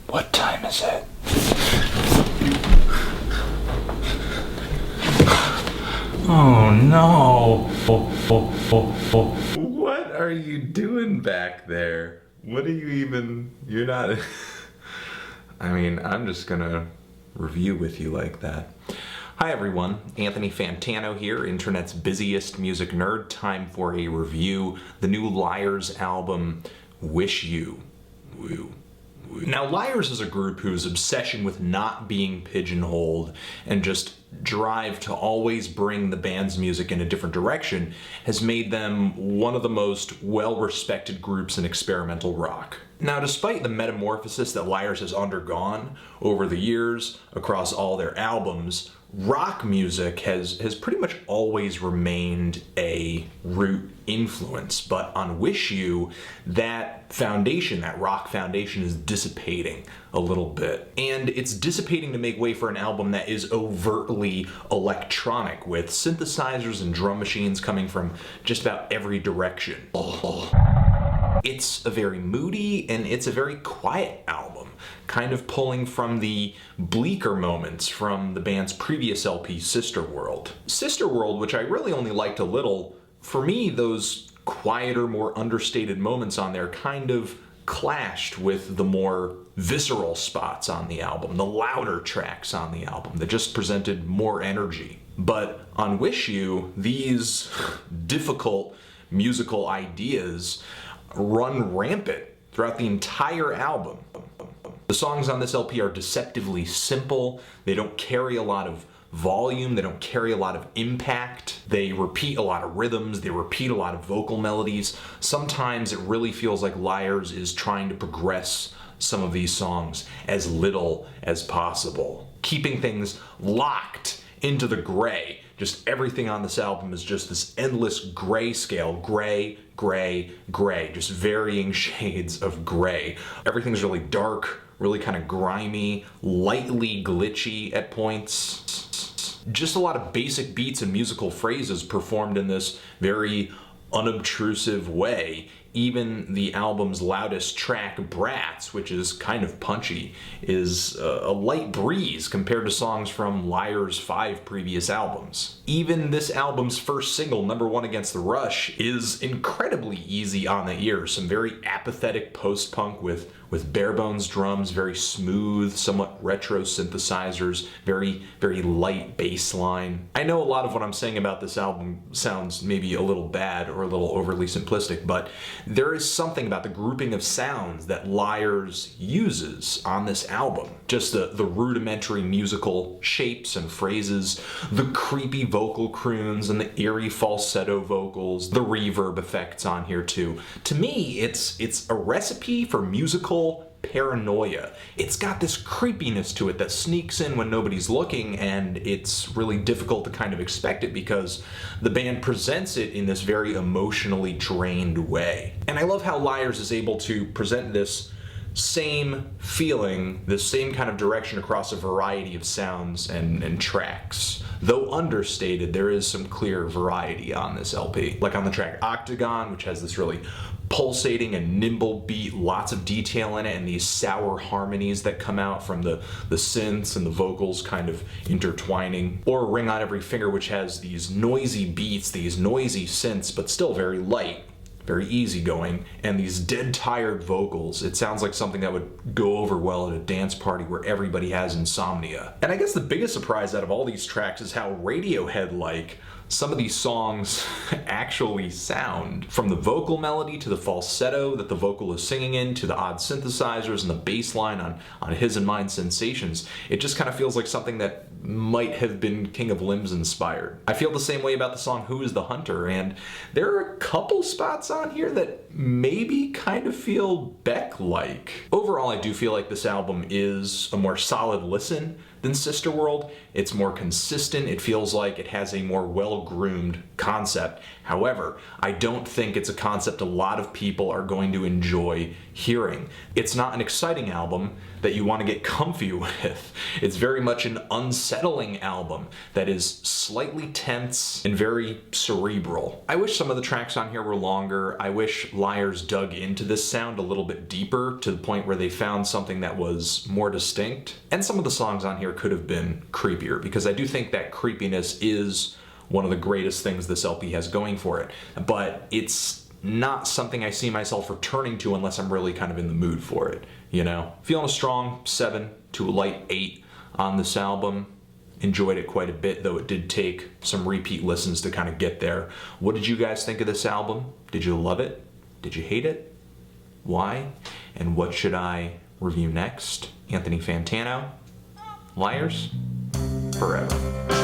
What time is it? Oh no. What are you doing back there? What are you even... You're not... I mean, I'm just gonna review with you like that. Hi everyone, Anthony Fantano here, internet's busiest music nerd. Time for a review. The new Liars album, WIXIW. Now, Liars is a group whose obsession with not being pigeonholed and just drive to always bring the band's music in a different direction has made them one of the most well-respected groups in experimental rock. Now, despite the metamorphosis that Liars has undergone over the years across all their albums, rock music has pretty much always remained a root influence, but on WIXIW, that foundation, that rock foundation, is dissipating a little bit. And it's dissipating to make way for an album that is overtly electronic, with synthesizers and drum machines coming from just about every direction. It's a very moody and it's a very quiet album, kind of pulling from the bleaker moments from the band's previous LP, Sister World. Sister World, which I really only liked a little, for me those quieter, more understated moments on there kind of clashed with the more visceral spots on the album, the louder tracks on the album that just presented more energy. But on WIXIW, these difficult musical ideas run rampant throughout the entire album. The songs on this LP are deceptively simple. They don't carry a lot of volume, they don't carry a lot of impact. They repeat a lot of rhythms, they repeat a lot of vocal melodies. Sometimes it really feels like Liars is trying to progress some of these songs as little as possible, keeping things locked into the gray. Just everything on this album is just this endless gray scale, gray, gray, gray, just varying shades of gray. Everything's really dark, really kind of grimy, lightly glitchy at points. Just a lot of basic beats and musical phrases performed in this very unobtrusive way. Even the album's loudest track, Brats, which is kind of punchy, is a light breeze compared to songs from Liars' 5 previous albums. Even this album's first single, Number 1 Against the Rush, is incredibly easy on the ear. Some very apathetic post-punk with bare bones drums, very smooth, somewhat retro synthesizers, very light bass line. I know a lot of what I'm saying about this album sounds maybe a little bad or a little overly simplistic, but there is something about the grouping of sounds that Liars uses on this album. Just the rudimentary musical shapes and phrases, the creepy vocal croons and the eerie falsetto vocals, the reverb effects on here too. To me, it's a recipe for musical paranoia. It's got this creepiness to it that sneaks in when nobody's looking, and it's really difficult to kind of expect it because the band presents it in this very emotionally drained way. And I love how Liars is able to present this same feeling, this same kind of direction across a variety of sounds and tracks. Though understated, there is some clear variety on this LP. Like on the track OCTAGON, which has this really pulsating and nimble beat, lots of detail in it, and these sour harmonies that come out from the synths and the vocals kind of intertwining. Or Ring on Every Finger, which has these noisy beats, these noisy synths, but still very light, very easygoing, and these dead tired vocals. It sounds like something that would go over well at a dance party where everybody has insomnia. And I guess the biggest surprise out of all these tracks is how Radiohead-like some of these songs actually sound. From the vocal melody to the falsetto that the vocal is singing in, to the odd synthesizers and the bass line on His and Mine Sensations, it just kind of feels like something that might have been King of Limbs inspired. I feel the same way about the song Who is the Hunter, and there are a couple spots on here that maybe kind of feel Beck-like. Overall, I do feel like this album is a more solid listen than Sister World. It's more consistent. It feels like it has a more well-groomed concept. However, I don't think it's a concept a lot of people are going to enjoy hearing. It's not an exciting album that you want to get comfy with. It's very much an unsettling album that is slightly tense and very cerebral. I wish some of the tracks on here were longer. I wish Liars dug into this sound a little bit deeper to the point where they found something that was more distinct. And some of the songs on here could have been creepier, because I do think that creepiness is one of the greatest things this LP has going for it. But it's not something I see myself returning to unless I'm really kind of in the mood for it, you know? Feeling a strong 7 to a light 8 on this album. Enjoyed it quite a bit, though it did take some repeat listens to kind of get there. What did you guys think of this album? Did you love it? Did you hate it? Why? And what should I review next? Anthony Fantano, Liars, forever.